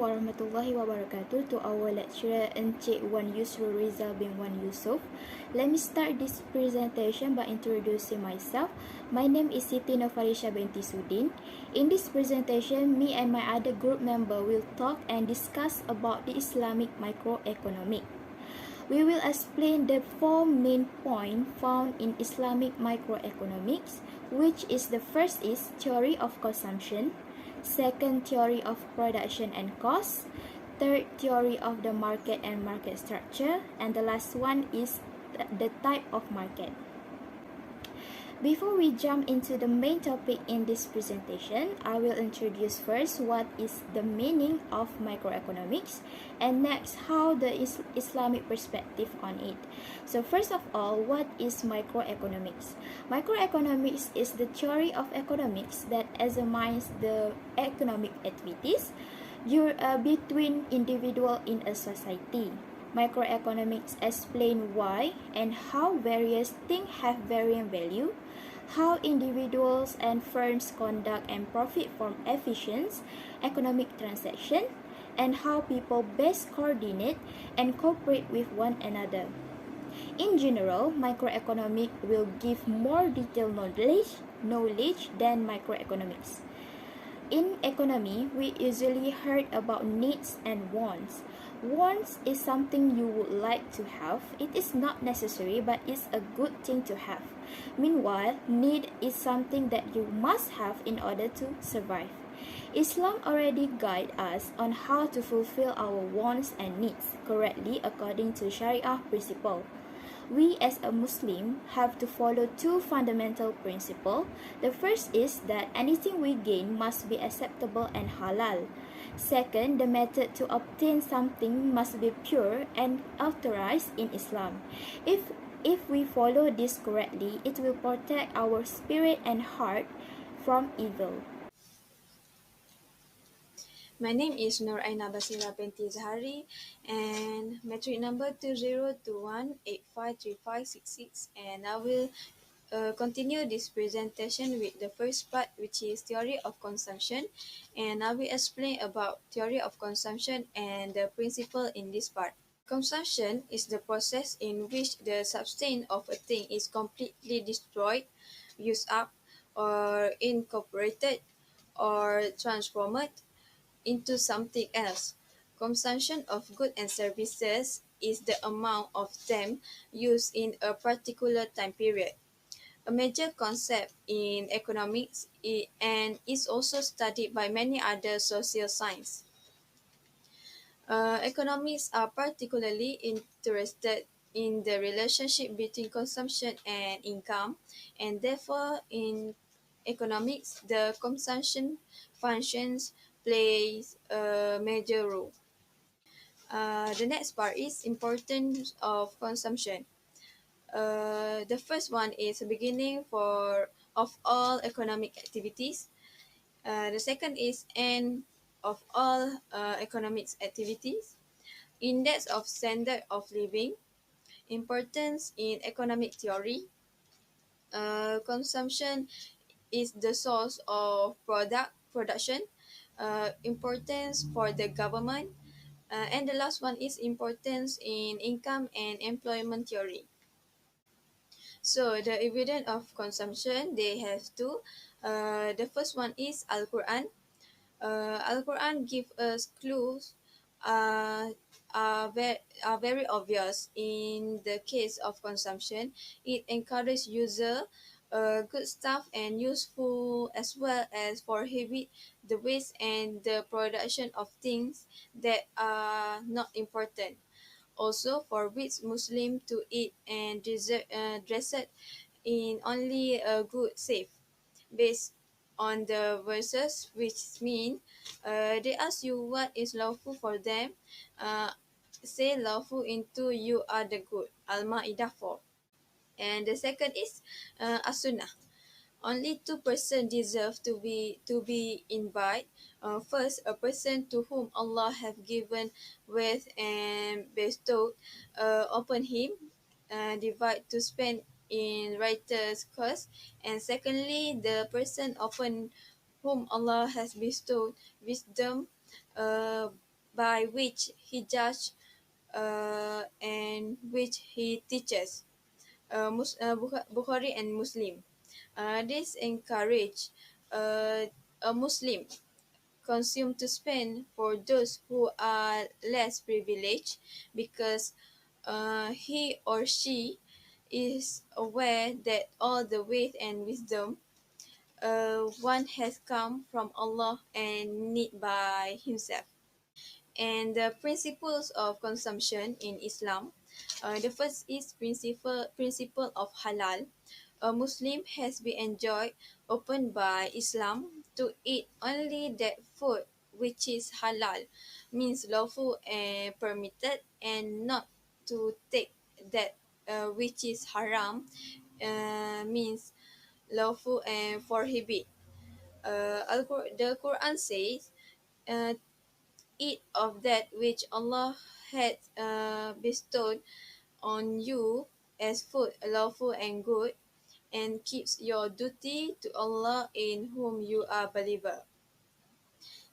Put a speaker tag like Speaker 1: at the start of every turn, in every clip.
Speaker 1: warahmatullahi wabarakatuh to our lecturer Encik Wan Yusrul Rizal bin Wan Yusof. Let me start this presentation by introducing myself. My name is Siti Fariesya Binti Sudin. In this presentation, me and my other group member will talk and discuss about the Islamic microeconomic. We will explain the four main points found in Islamic microeconomics, which is the first is theory of consumption, second theory of production and cost, third theory of the market and market structure, and the last one is the type of market. Before we jump into the main topic in this presentation, I will introduce first what is the meaning of microeconomics and next how the Islamic perspective on it. So first of all, what is microeconomics? Microeconomics is the theory of economics that examines the economic activities between individuals in a society. Microeconomics explain why and how various things have varying value, how individuals and firms conduct and profit from efficient economic transactions, and how people best coordinate and cooperate with one another. In general, microeconomics will give more detailed knowledge than microeconomics. In economy, we usually heard about needs and wants. Wants is something you would like to have. It is not necessary, but it's a good thing to have. Meanwhile, need is something that you must have in order to survive. Islam already guides us on how to fulfill our wants and needs correctly according to Sharia principle. We as a Muslim have to follow two fundamental principles. The first is that anything we gain must be acceptable and halal. Second, the method to obtain something must be pure and authorized in Islam. If we follow this correctly, it will protect our spirit and heart from evil.
Speaker 2: My name is Aina Basirah Binti Zahari and metric number 2021853566, and I will continue this presentation with the first part, which is theory of consumption, and I will explain about theory of consumption and the principle in this part. Consumption is the process in which the substance of a thing is completely destroyed, used up, or incorporated, or transformed into something else. Consumption of goods and services is the amount of them used in a particular time period. A major concept in economics and is also studied by many other social sciences. Economists are particularly interested in the relationship between consumption and income, and therefore in economics, the consumption functions plays a major role. The next part is importance of consumption. The first one is the beginning of all economic activities. The second is end of all economic activities. Index of standard of living. Importance in economic theory. Consumption is the source of production. Importance for the government. And the last one is importance in income and employment theory. So the evidence of consumption, they have two. The first one is Al-Quran. Al-Quran gives us clues are very obvious. In the case of consumption, it encourages user good stuff and useful, as well as prohibit the waste and the production of things that are not important. Also forbids Muslim to eat and dress it in only a good safe, based on the verses, which mean they ask you what is lawful for them. Say lawful into you are the good. Al-Ma'idah 4. And the second is As-Sunnah. Only two persons deserve to be invited. First, a person to whom Allah have given wealth and bestowed upon him, divide to spend in righteous cause. And secondly, the person upon whom Allah has bestowed wisdom, by which he judges and which he teaches. Bukhari and Muslim. This encourage uh, a Muslim consume to spend for those who are less privileged because he or she is aware that all the wealth and wisdom one has come from Allah and need by himself. And the principles of consumption in Islam. The first is principle of halal. A Muslim has been enjoined open by Islam to eat only that food which is halal, means lawful and permitted, and not to take that which is haram, means lawful and prohibit. The Quran says, uh, eat of that which Allah had bestowed on you as food lawful and good, and keeps your duty to Allah in whom you are believer.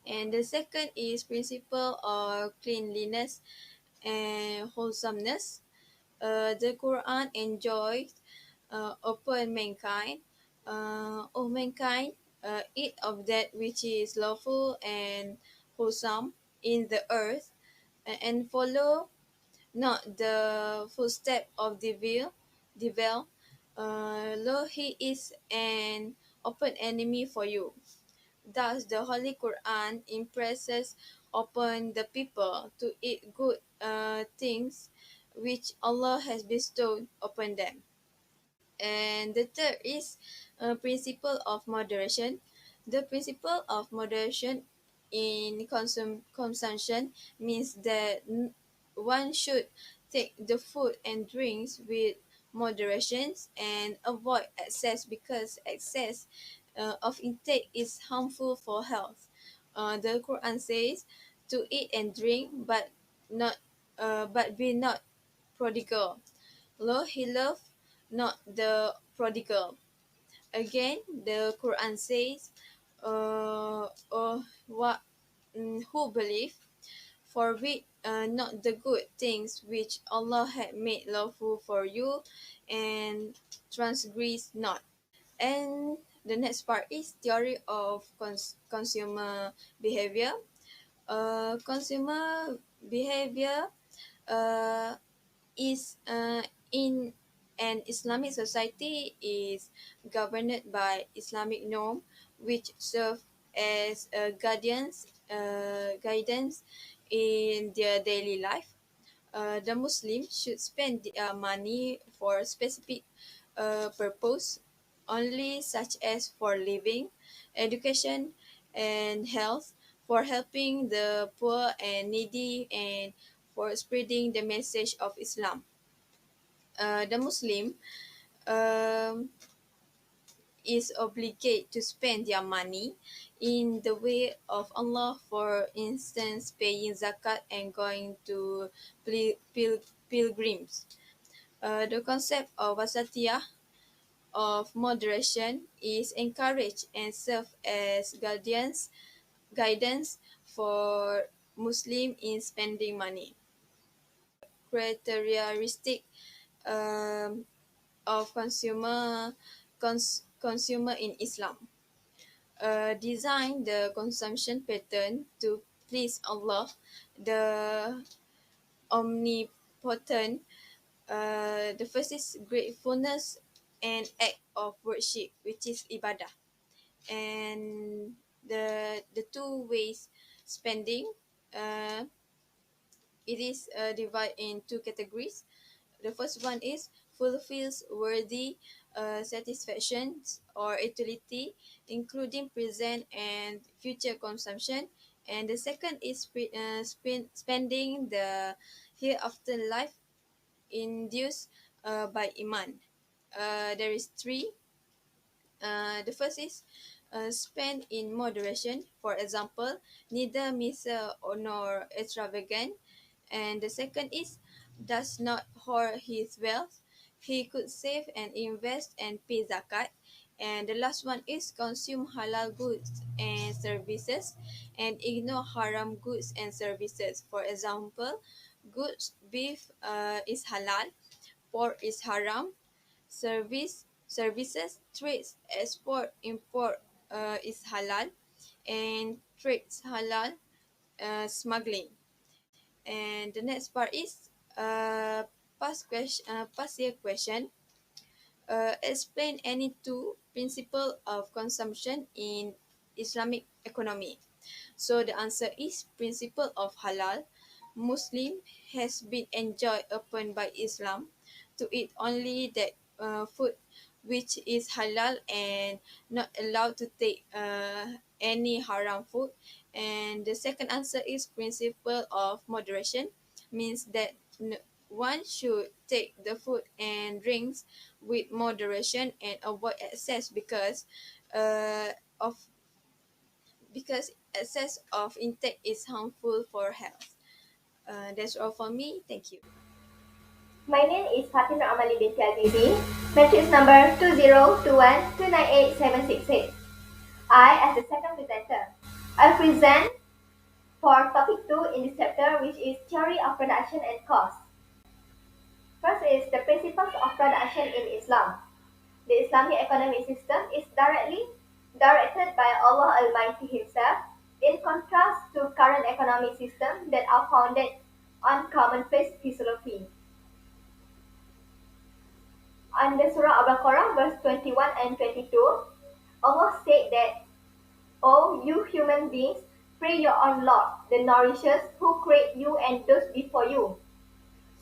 Speaker 2: And the second is principle of cleanliness and wholesomeness. The Quran enjoys upon mankind. O mankind, eat of that which is lawful and wholesome in the earth, and follow not the footstep of devil. Lo, he is an open enemy for you. Thus, the Holy Quran impresses upon the people to eat good things which Allah has bestowed upon them. And the third is principle of moderation. The principle of moderation in consumption means that one should take the food and drinks with moderations and avoid excess because excess of intake is harmful for health. The Quran says to eat and drink, not, but be not prodigal. Lo, he loved not the prodigal. Again, the Quran says, what who believe, forbid not the good things which Allah had made lawful for you, and transgress not. And the next part is theory of consumer behavior. Consumer behavior uh, is in an Islamic society is governed by Islamic norm, which serve as guidance in their daily life. The Muslim should spend their money for a specific purpose only, such as for living, education, and health, for helping the poor and needy, and for spreading the message of Islam. The Muslim um, is obligated to spend their money in the way of Allah, for instance, paying zakat and going to pilgrims. The concept of wasatiyah, of moderation, is encouraged and serve as guidance for Muslim in spending money. Characteristic um, of consumer in Islam. Design the consumption pattern to please Allah, the omnipotent. The first is gratefulness and act of worship, which is ibadah. And the two ways spending, uh, it is divided in two categories. The first one is fulfills worthy satisfactions or utility, including present and future consumption. And the second is spending the hereafter life induced by iman. There is three. The first is spend in moderation. For example, neither miser nor extravagant. And the second is does not hoard his wealth. He could save and invest and pay zakat. And the last one is consume halal goods and services and ignore haram goods and services. For example, goods beef is halal, pork is haram, services trades export import is halal, and trades halal smuggling. And the next part is past year question. Explain any two principle of consumption in Islamic economy. So the answer is principle of halal. Muslim has been enjoined upon by Islam to eat only that food which is halal and not allowed to take any haram food. And the second answer is principle of moderation, means that one should take the food and drinks with moderation and avoid excess uh, of because excess of intake is harmful for health. That's all for me. Thank you.
Speaker 3: My name is Fatin Amalin Binti Azizi, matrix number 2021298766. I, as the second presenter, I present for topic 2 in this chapter, which is theory of production and cost. First is the principles of production in Islam. The Islamic economic system is directly directed by Allah Almighty Himself, in contrast to current economic systems that are founded on commonplace philosophy. Under Surah Al-Baqarah, verse 21 and 22, Allah said that, "O you human beings, pray your own Lord, the nourishers who create you and those before you,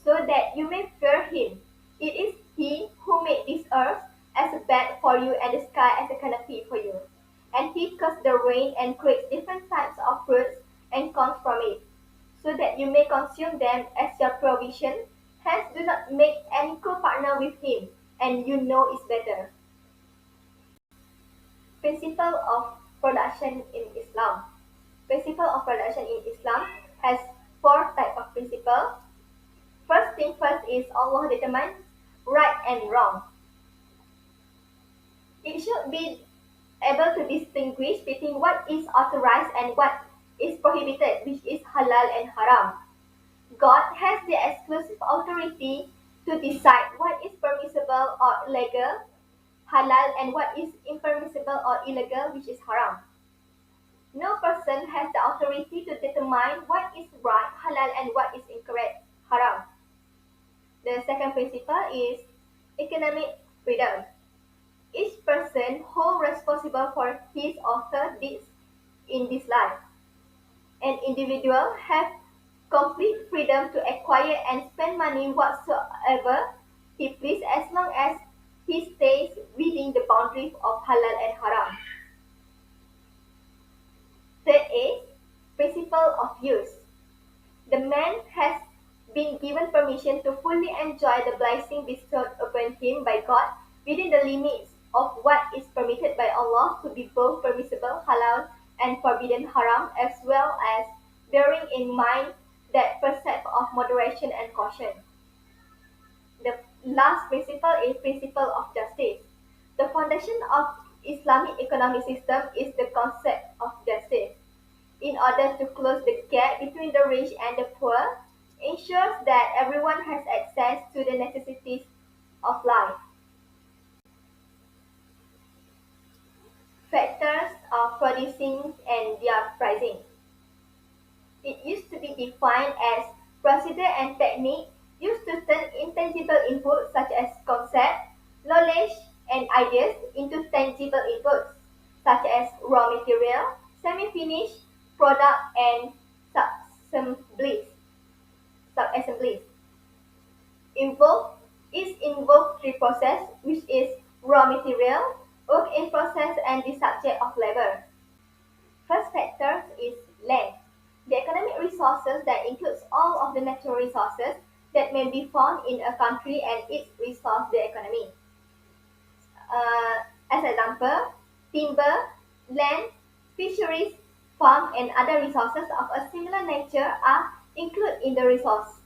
Speaker 3: so that you may fear Him. It is He who made this earth as a bed for you and the sky as a canopy for you. And He caused the rain and creates different types of fruits and comes from it, so that you may consume them as your provision. Hence do not make any co-partner with Him, and you know is better." Principle of production in Islam. Principle of production in Islam has four types of principle. First thing first is Allah determines right and wrong. It should be able to distinguish between what is authorized and what is prohibited, which is halal and haram. God has the exclusive authority to decide what is permissible or illegal, halal, and what is impermissible or illegal, which is haram. No person has the authority to determine what is right, halal, and what is incorrect, haram. The second principle is economic freedom. Each person holds responsible for his or her deeds in this life. An individual has complete freedom to acquire and spend money whatsoever he pleases, as long as he stays within the boundaries of halal and haram. Third is principle of use. The man has been given permission to fully enjoy the blessing bestowed upon him by God within the limits of what is permitted by Allah to be both permissible halal and forbidden haram, as well as bearing in mind that precept of moderation and caution. The last principle is principle of justice. The foundation of Islamic economic system is the concept of justice. In order to close the gap between the rich and the poor, ensures that everyone has access to the necessities of life. Factors of producing and their pricing. It used to be defined as procedure and technique used to turn intangible inputs such as concept, knowledge, and ideas into tangible inputs such as raw material, semi-finished product, and sub-assemblies. Involved is involved three process, which is raw material, work in process, and the subject of labor. First factor is land. The economic resources that includes all of the natural resources that may be found in a country and its resource the economy. As example, timber, land, fisheries, farm, and other resources of a similar nature are included in the resource.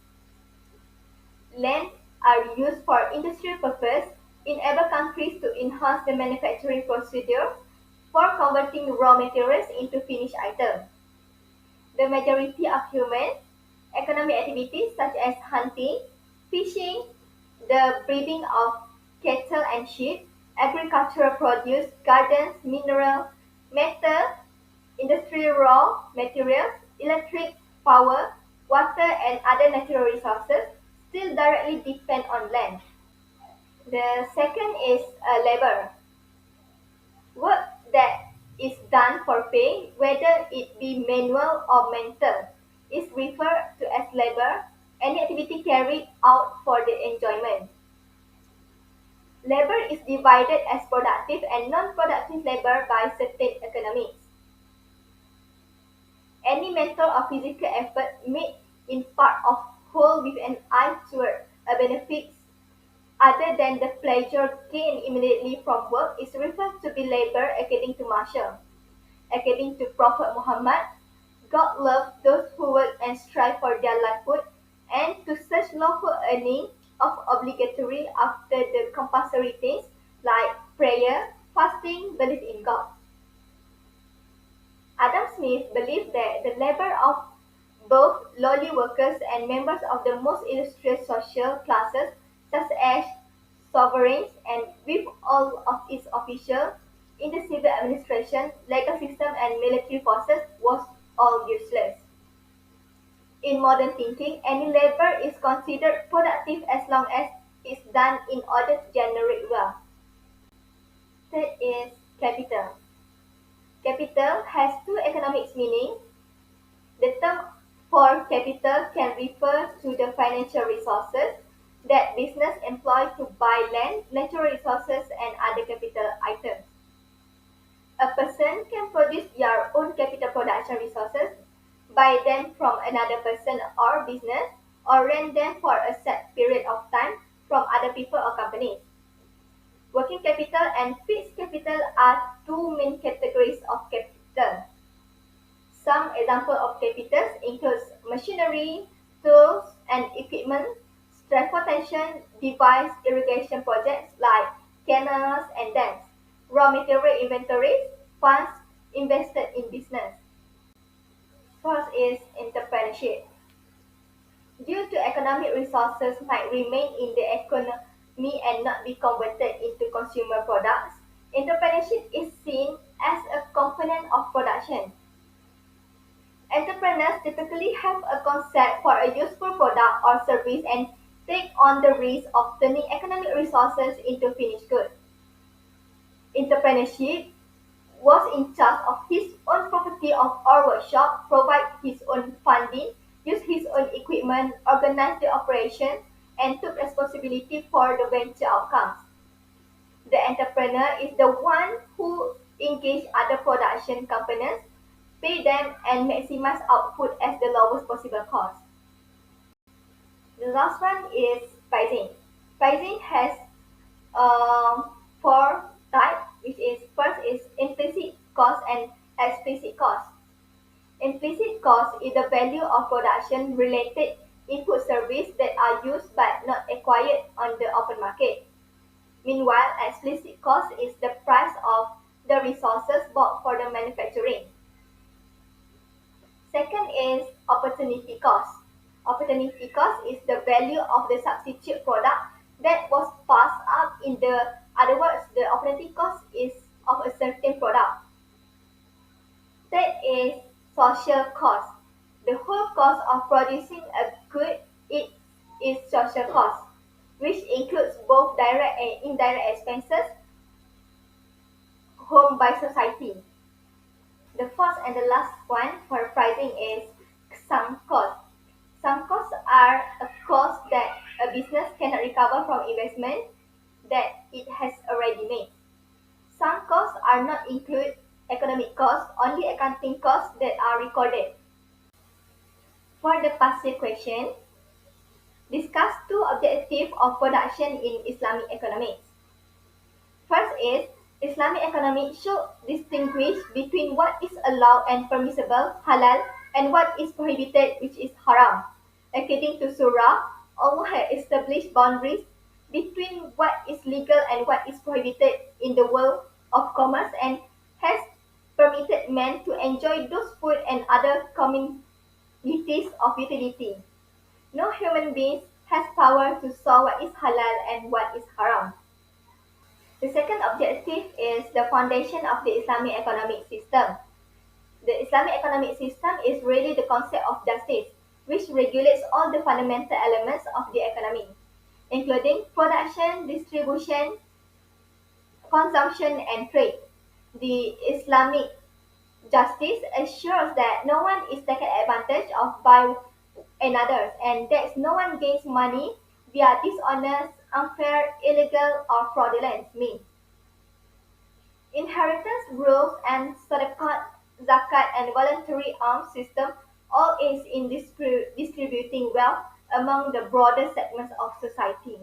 Speaker 3: Land are used for industrial purpose enable countries to enhance the manufacturing procedure for converting raw materials into finished items. The majority of human economic activities such as hunting, fishing, the breeding of cattle and sheep, agricultural produce, gardens, mineral, metal, industrial raw materials, electric power, water and other natural resources still directly depend on land. The second is labor. Work that is done for pay, whether it be manual or mental, is referred to as labor, any activity carried out for the enjoyment. Labor is divided as productive and non-productive labor by certain economics. Any mental or physical effort made in part or whole with an eye toward a benefit other than the pleasure gained immediately from work is referred to be labor according to Marshall. According to Prophet Muhammad, God loves those who work and strive for their livelihood and to such lawful earning of obligatory after the compulsory things like prayer, fasting, belief in God. Adam Smith believed that the labor of both lowly workers and members of the most illustrious social classes, such as sovereigns and with all of its officials in the civil administration, legal system and military forces, was all useless. In modern thinking, any labor is considered productive as long as it's done in order to generate wealth. Third is capital. Capital has two economic meanings. The term for capital can refer to the financial resources that business employ to buy land, natural resources, and other capital items. A person can produce their own capital production resources, buy them from another person or business, or rent them for a set period of time from other people or companies. Working capital and fixed capital are two main categories of capital. Some examples of capitals include machinery, tools and equipment, transportation, device, irrigation projects like canals and dams, raw material inventories, funds invested in business. Fourth is entrepreneurship. Due to economic resources might remain in the economy and not be converted into consumer products, entrepreneurship is seen as a component of production. Entrepreneurs typically have a concept for a useful product or service and take on the risk of turning economic resources into finished goods. Entrepreneurship was in charge of his own property or workshop, provide his own funding, use his own equipment, organize the operation, and took responsibility for the venture outcomes. The entrepreneur is the one who engage other production companies, pay them, and maximize output at the lowest possible cost. The last one is pricing. Pricing has four types, which is first is implicit cost and explicit cost. Implicit cost is the value of production related input service that are used but not acquired on the open market. Meanwhile, explicit cost is the price of the resources bought for the manufacturing. Second is opportunity cost. Opportunity cost is the value of the substitute product that was passed up. In the other words, the opportunity cost is of a certain product. Third is social cost. The whole cost of producing a good is social cost, which includes both direct and indirect expenses borne by society. The fourth and the last one for pricing is sunk costs. Sunk costs are a cost that a business cannot recover from investment that it has already made. Sunk costs are not include economic costs, only accounting costs that are recorded. For the passive question, discuss two objectives of production in Islamic economics. First is Islamic economics should distinguish between what is allowed and permissible, halal, and what is prohibited, which is haram. According to Surah, Allah has established boundaries between what is legal and what is prohibited in the world of commerce and has permitted men to enjoy those food and other commodities of utility. No human being has power to saw what is halal and what is haram. The second objective is the foundation of the Islamic economic system. The Islamic economic system is really the concept of justice, which regulates all the fundamental elements of the economy, including production, distribution, consumption, and trade. The Islamic justice assures that no one is taken advantage of by another and that no one gains money via dishonest, unfair, illegal, or fraudulent means. Inheritance rules and sadaqat, zakat, and voluntary alms system all aims in distributing wealth among the broader segments of society.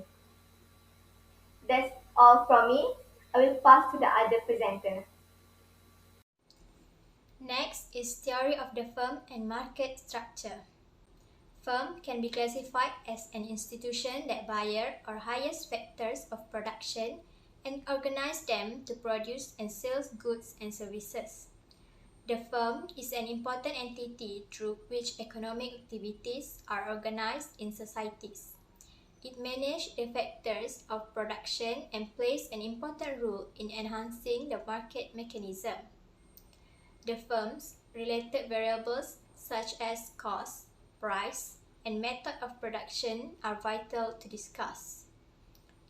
Speaker 3: That's all from me. I will pass to the other presenter.
Speaker 1: Next is theory of the firm and market structure. Firm can be classified as an institution that buys or hires factors of production and organizes them to produce and sell goods and services. The firm is an important entity through which economic activities are organized in societies. It manages the factors of production and plays an important role in enhancing the market mechanism. The firm's related variables such as cost, price, and method of production are vital to discuss.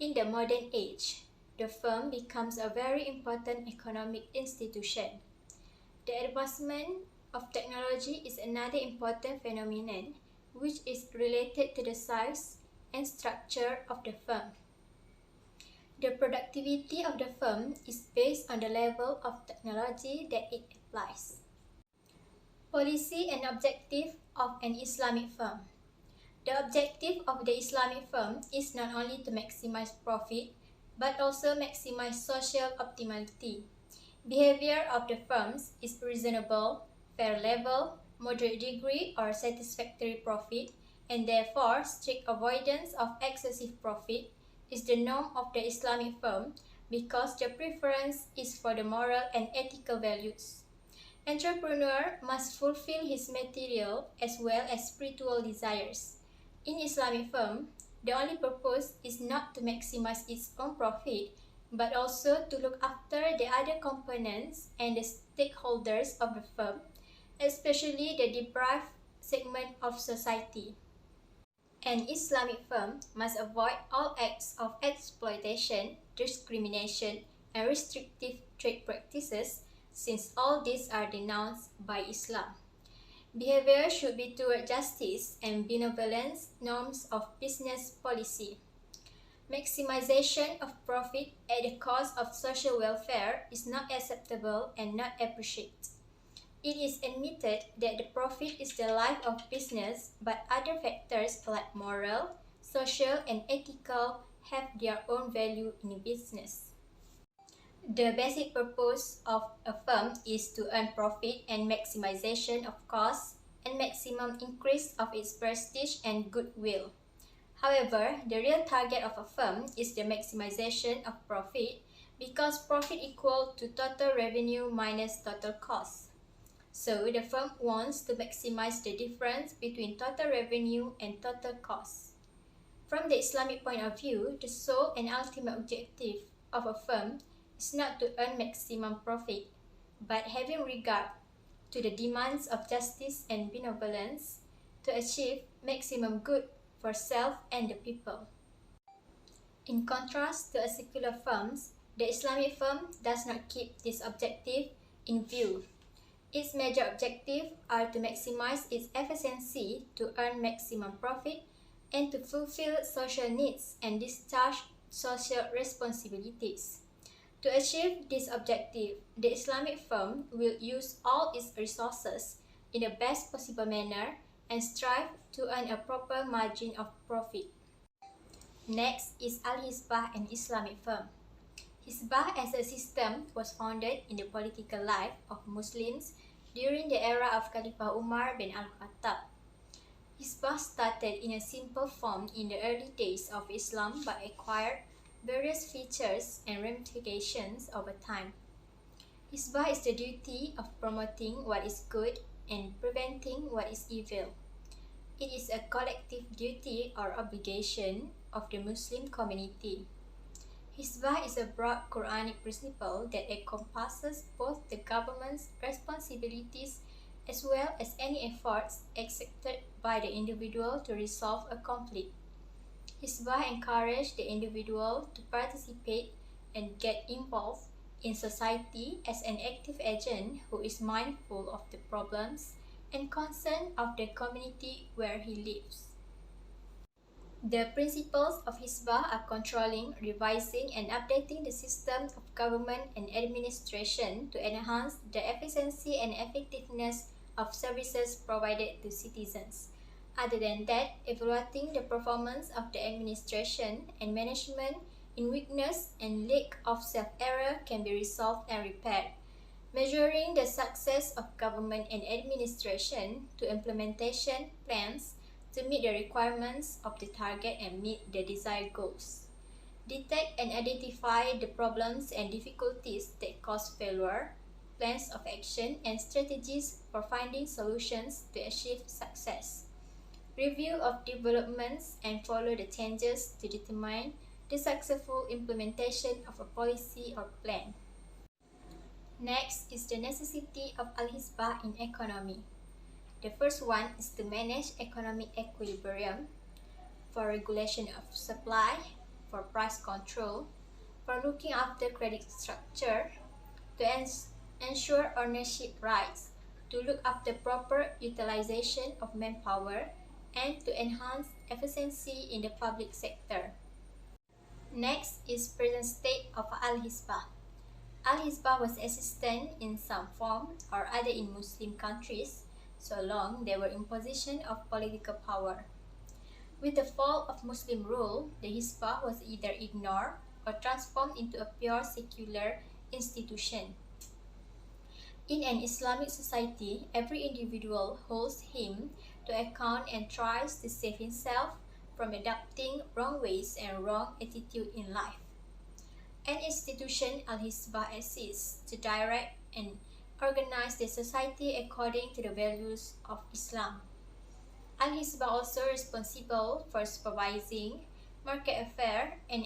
Speaker 1: In the modern age, the firm becomes a very important economic institution. The advancement of technology is another important phenomenon which is related to the size and structure of the firm. The productivity of the firm is based on the level of technology that it applies. Policy and objective of an Islamic firm. The objective of the Islamic firm is not only to maximize profit, but also maximize social optimality. Behavior of the firms is reasonable, fair level, moderate degree or satisfactory profit, and therefore strict avoidance of excessive profit is the norm of the Islamic firm because the preference is for the moral and ethical values. Entrepreneur must fulfill his material as well as spiritual desires. In Islamic firm, the only purpose is not to maximize its own profit, but also to look after the other components and the stakeholders of the firm, especially the deprived segment of society. An Islamic firm must avoid all acts of exploitation, discrimination, and restrictive trade practices, since all these are denounced by Islam. Behavior should be toward justice and benevolence norms of business policy. Maximization of profit at the cost of social welfare is not acceptable and not appreciated. It is admitted that the profit is the life of business, but other factors like moral, social, and ethical have their own value in business. The basic purpose of a firm is to earn profit and maximization of costs and maximum increase of its prestige and goodwill. However, the real target of a firm is the maximization of profit because profit equal to total revenue minus total cost. So, the firm wants to maximize the difference between total revenue and total cost. From the Islamic point of view, the sole and ultimate objective of a firm is not to earn maximum profit, but having regard to the demands of justice and benevolence to achieve maximum good for self and the people. In contrast to a secular firms, the Islamic firm does not keep this objective in view. Its major objectives are to maximize its efficiency to earn maximum profit and to fulfill social needs and discharge social responsibilities. To achieve this objective, the Islamic firm will use all its resources in the best possible manner and strive to earn a proper margin of profit. Next is Al-Hizbah, an Islamic firm. Hizbah as a system was founded in the political life of Muslims during the era of Khalifah Umar bin Al-Khattab.
Speaker 4: Hisbah started in a simple form in the early days of Islam but acquired various features and ramifications over time. Hisbah is the duty of promoting what is good and preventing what is evil. It is a collective duty or obligation of the Muslim community. Hisbah is a broad Quranic principle that encompasses both the government's responsibilities as well as any efforts exerted by the individual to resolve a conflict. Hisbah encourages the individual to participate and get involved in society as an active agent who is mindful of the problems and concerns of the community where he lives. The principles of Hisbah are controlling, revising, and updating the system of government and administration to enhance the efficiency and effectiveness of services provided to citizens. Other than that, evaluating the performance of the administration and management in weakness and lack of self-error can be resolved and repaired. Measuring the success of government and administration to implementation plans to meet the requirements of the target and meet the desired goals. Detect and identify the problems and difficulties that cause failure, plans of action, and strategies for finding solutions to achieve success. Review of developments and follow the changes to determine the successful implementation of a policy or plan. Next is the necessity of Al-Hisbah in economy. The first one is to manage economic equilibrium, for regulation of supply, for price control, for looking after credit structure, to ensure ownership rights, to look after proper utilization of manpower, and to enhance efficiency in the public sector. Next is present state of Al-Hisbah. Al-Hisbah was existent in some form or other in Muslim countries, so long they were in position of political power. With the fall of Muslim rule, the Hisbah was either ignored or transformed into a pure secular institution. In an Islamic society, every individual holds him to account and tries to save himself from adopting wrong ways and wrong attitude in life. An institution, Al-Hisbah, exists to direct and organize the society according to the values of Islam. Al-Hisbah also responsible for supervising market affairs and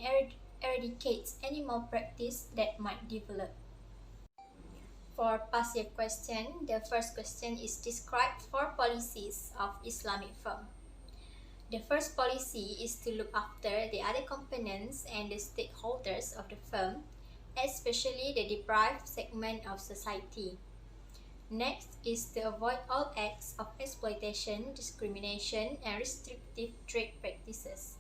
Speaker 4: eradicates any malpractice that might develop. For past year question, the first question is describe 4 policies of Islamic firm. The first policy is to look after the other components and the stakeholders of the firm, especially the deprived segment of society. Next is to avoid all acts of exploitation, discrimination, and restrictive trade practices.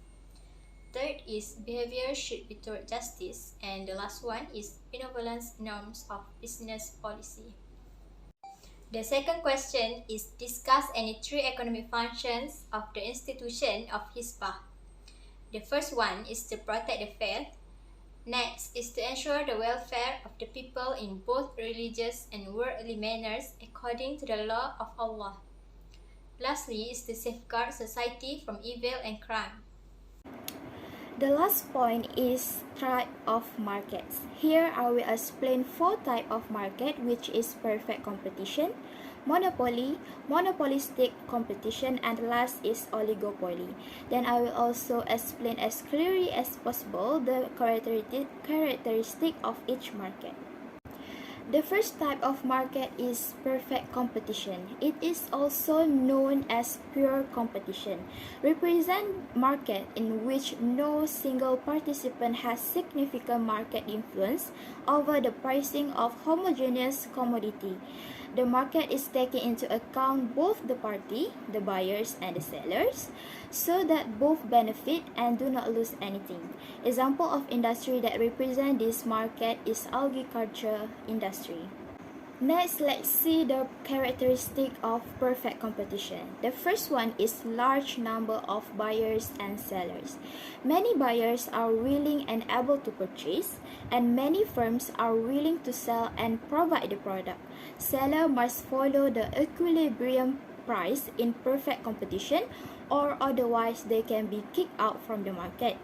Speaker 4: Third is behavior should be toward justice, and the last one is benevolence norms of business policy. The second question is discuss any 3 economic functions of the institution of Hisbah. The first one is to protect the faith. Next is to ensure the welfare of the people in both religious and worldly manners according to the law of Allah. Lastly is to safeguard society from evil and crime.
Speaker 1: The last point is type of markets. Here I will explain 4 types of market, which is perfect competition, monopoly, monopolistic competition, and last is oligopoly. Then I will also explain as clearly as possible the characteristic of each market. The first type of market is perfect competition. It is also known as pure competition. Represent market in which no single participant has significant market influence over the pricing of homogeneous commodity. The market is taking into account both the party, the buyers and the sellers, so that both benefit and do not lose anything. Example of industry that represent this market is agriculture industry. Next, let's see the characteristic of perfect competition. The first one is large number of buyers and sellers. Many buyers are willing and able to purchase, and many firms are willing to sell and provide the product. Seller must follow the equilibrium price in perfect competition, or otherwise they can be kicked out from the market.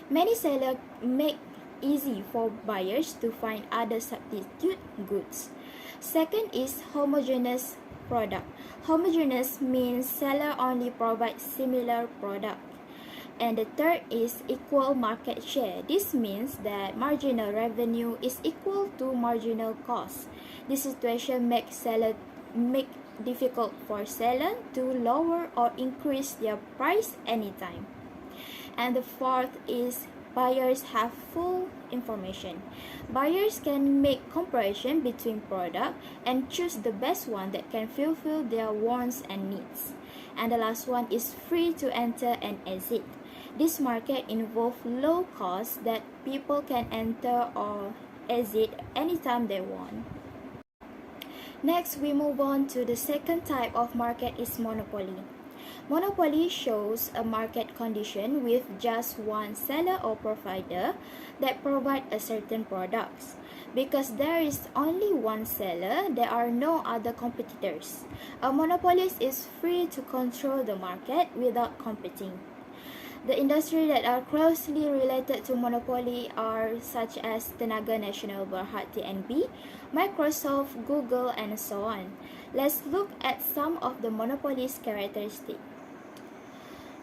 Speaker 1: Many sellers make easy for buyers to find other substitute goods. Second is homogeneous product. Homogeneous means seller only provides similar product. And the third is equal market share. This means that marginal revenue is equal to marginal cost. This situation makes difficult for seller to lower or increase their price anytime. And the fourth is buyers have full information. Buyers can make comparison between product and choose the best one that can fulfill their wants and needs. And the last one is free to enter and exit. This market involves low cost that people can enter or exit anytime they want. Next, we move on to the second type of market is monopoly. Monopoly shows a market condition with just one seller or provider that provide a certain products. Because there is only one seller, there are no other competitors. A monopolist is free to control the market without competing. The industries that are closely related to monopoly are such as Tenaga Nasional Berhad TNB, Microsoft, Google, and so on. Let's look at some of the monopoly's characteristics.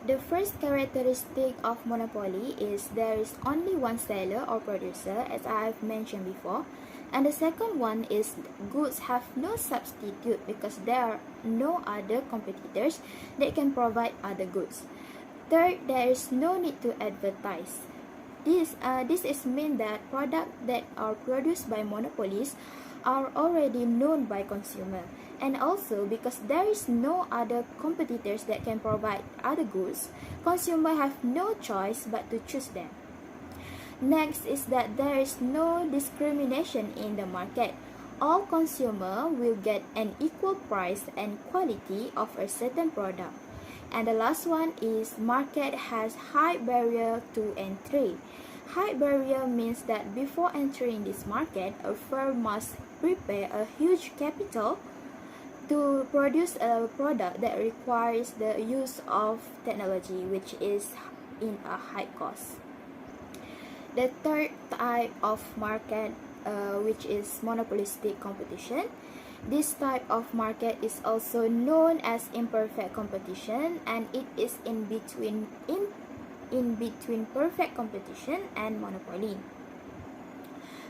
Speaker 1: The first characteristic of monopoly is there is only one seller or producer, as I have mentioned before. And the second one is goods have no substitute because there are no other competitors that can provide other goods. Third, there is no need to advertise. This is mean that products that are produced by monopolies are already known by consumer, and also because there is no other competitors that can provide other goods, consumer have no choice but to choose them. Next is that there is no discrimination in the market. All consumer will get an equal price and quality of a certain product. And the last one is market has high barrier to entry. High barrier means that before entering this market, a firm must prepare a huge capital to produce a product that requires the use of technology, which is in a high cost. The third type of market, which is monopolistic competition. This type of market is also known as imperfect competition, and it is in between perfect competition and monopoly.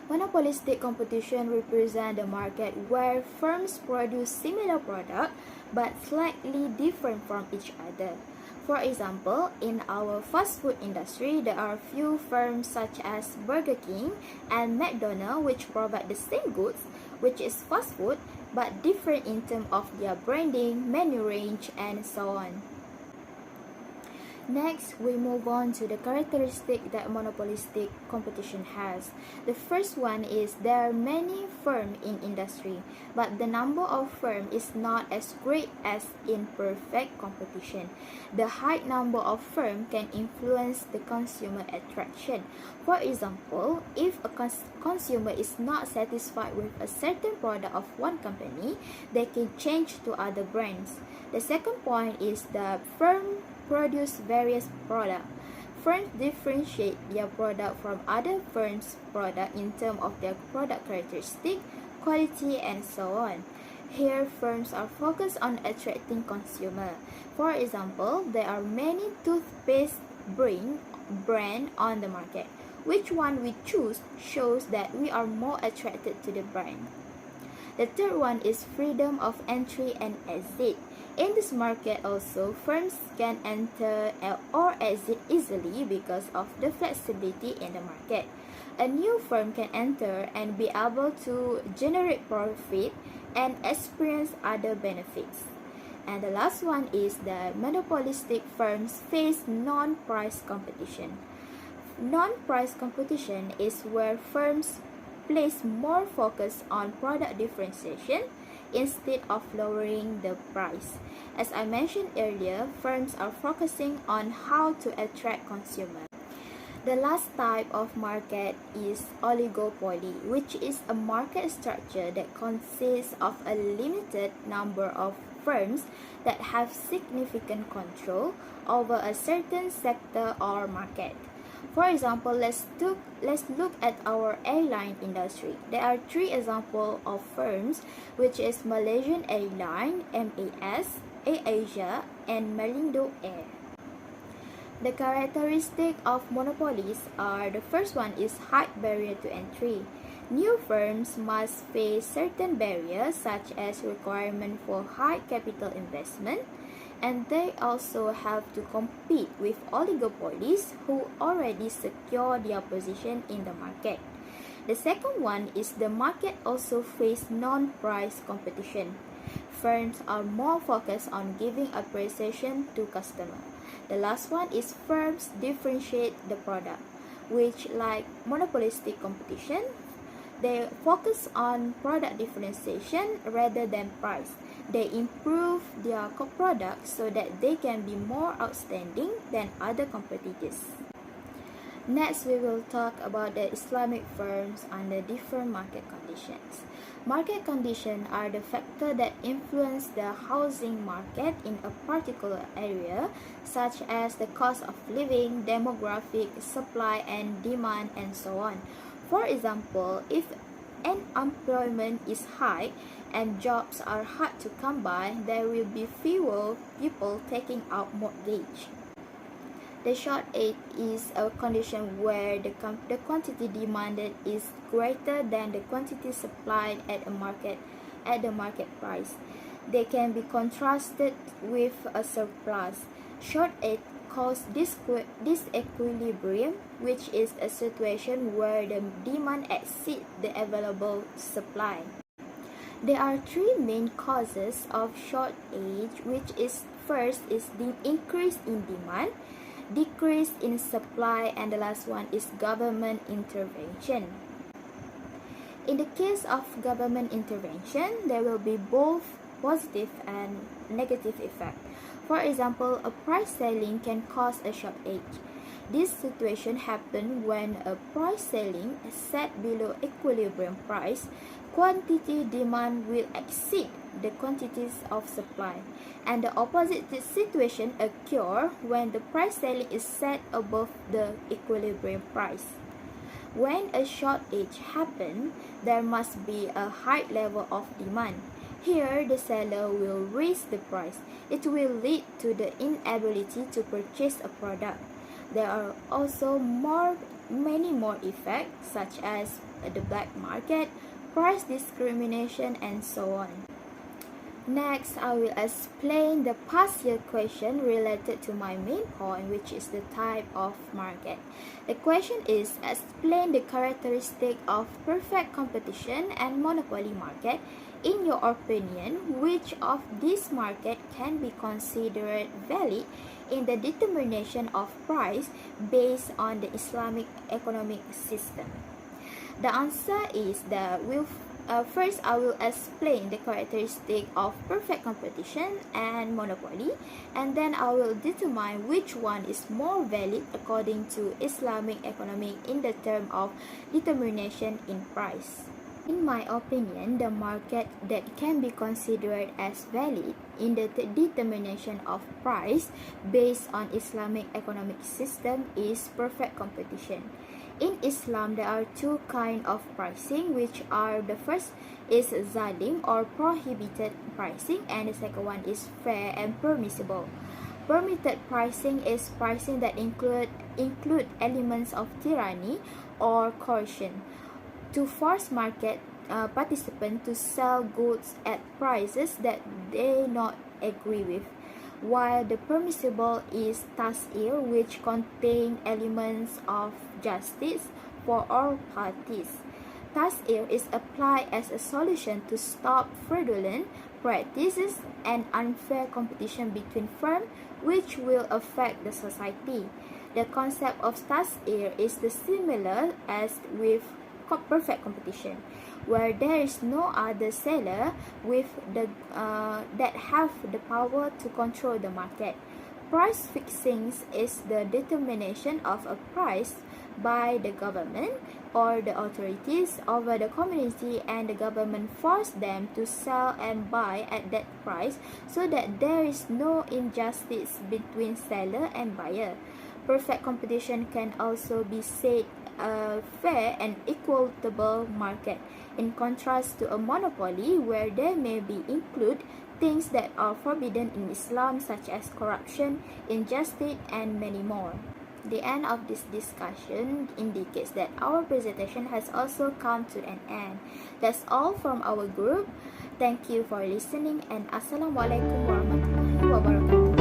Speaker 1: Monopolistic competition represents a market where firms produce similar products but slightly different from each other. For example, in our fast food industry, there are few firms such as Burger King and McDonald's which provide the same goods, which is fast food, but different in terms of their branding, menu range, and so on. Next, we move on to the characteristic that monopolistic competition has. The first one is there are many firms in industry, but the number of firms is not as great as in perfect competition. The high number of firms can influence the consumer attraction. For example, if a consumer is not satisfied with a certain product of one company, they can change to other brands. The second point is the firm produce various products. Firms differentiate their product from other firms' product in terms of their product characteristic, quality, and so on. Here, firms are focused on attracting consumer. For example, there are many toothpaste brand on the market. Which one we choose shows that we are more attracted to the brand. The third one is freedom of entry and exit. In this market also, firms can enter or exit easily because of the flexibility in the market. A new firm can enter and be able to generate profit and experience other benefits. And the last one is that monopolistic firms face non-price competition. Non-price competition is where firms place more focus on product differentiation instead of lowering the price. As I mentioned earlier, firms are focusing on how to attract consumers. The last type of market is oligopoly, which is a market structure that consists of a limited number of firms that have significant control over a certain sector or market. For example, let's look at our airline industry. There are three examples of firms, which is Malaysian Airline (MAS), AirAsia, and Malindo Air. The characteristics of monopolies are: the first one is high barrier to entry. New firms must face certain barriers such as requirement for high capital investment, and they also have to compete with oligopolies who already secure their position in the market. The second one is the market also face non-price competition. Firms are more focused on giving appreciation to customers. The last one is firms differentiate the product, which, like monopolistic competition, they focus on product differentiation rather than price. They improve their products so that they can be more outstanding than other competitors. Next, we will talk about the Islamic firms under different market conditions. Market conditions are the factors that influence the housing market in a particular area, such as the cost of living, demographic, supply and demand, and so on. For example, if unemployment is high and jobs are hard to come by, there will be fewer people taking out mortgage. The shortage is a condition where the quantity demanded is greater than the quantity supplied at the market price. They can be contrasted with a surplus. Shortage causes disequilibrium, which is a situation where the demand exceeds the available supply. There are three main causes of shortage, which is: first is the increase in demand, decrease in supply, and the last one is government intervention. In the case of government intervention, there will be both positive and negative effect. For example, a price ceiling can cause a shortage. This situation happens when a price ceiling is set below equilibrium price. Quantity demand will exceed the quantities of supply, and the opposite situation occurs when the price ceiling is set above the equilibrium price. When a shortage happens, there must be a high level of demand. Here, the seller will raise the price. It will lead to the inability to purchase a product. There are also many more effects, such as the black market, price discrimination, and so on. Next, I will explain the past year question related to my main point, which is the type of market. The question is: explain the characteristic of perfect competition and monopoly market. In your opinion, which of these markets can be considered valid in the determination of price based on the Islamic economic system? The answer is that first I will explain the characteristic of perfect competition and monopoly, and then I will determine which one is more valid according to Islamic economic in the term of determination in price. In my opinion, the market that can be considered as valid in the determination of price based on Islamic economic system is perfect competition. In Islam, there are two kinds of pricing, which are: the first is zalim or prohibited pricing, and the second one is fair and permissible. Permitted pricing is pricing that include elements of tyranny or coercion to force market participants to sell goods at prices that they not agree with, while the permissible is tas'ir, which contain elements of justice for all parties. Tas'ir is applied as a solution to stop fraudulent practices and unfair competition between firms, which will affect the society. The concept of tas'ir is similar as with perfect competition, where there is no other seller that have the power to control the market. Price fixing is the determination of a price by the government or the authorities over the community, and the government force them to sell and buy at that price so that there is no injustice between seller and buyer. Perfect competition can also be said a fair and equitable market, in contrast to a monopoly where there may be include things that are forbidden in Islam, such as corruption, injustice, and many more. The end of this discussion indicates that our presentation has also come to an end. That's all from our group. Thank you for listening, and Assalamualaikum warahmatullahi wabarakatuh.